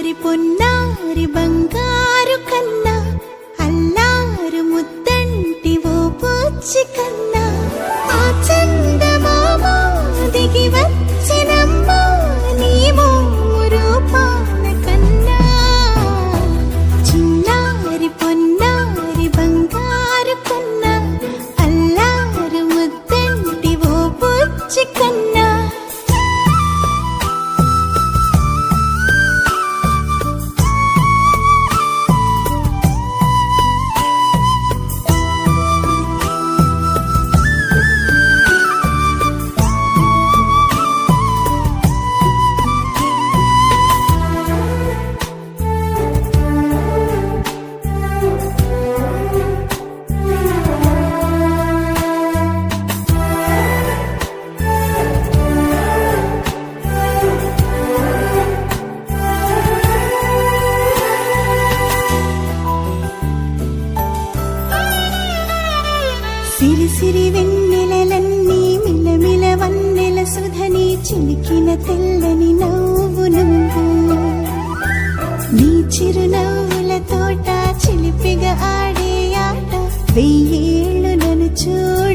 చిన్నారి పొన్నారి బంగారు కన్నా అల్లారు ముద్దంటి ఓ పూచి కన్నా ఆ చందమామ దిగి వచ్చినమ్మా నీ రూపాన కన్నా చిన్నారి పొన్నారి బంగారు కన్నా అల్లారు ముద్దంటి ఓ పూచి కన్నా సిరి సిరి వెన్నెలలన్నీ మిలమిల వన్నెల సుధని చిలికిన తెల్లని నవ్వు నువ్వు నీ చిరునవ్వుల తోట చిలిపిగా ఆడే ఆట వెయ్యేళ్ళు నన్ను చూడ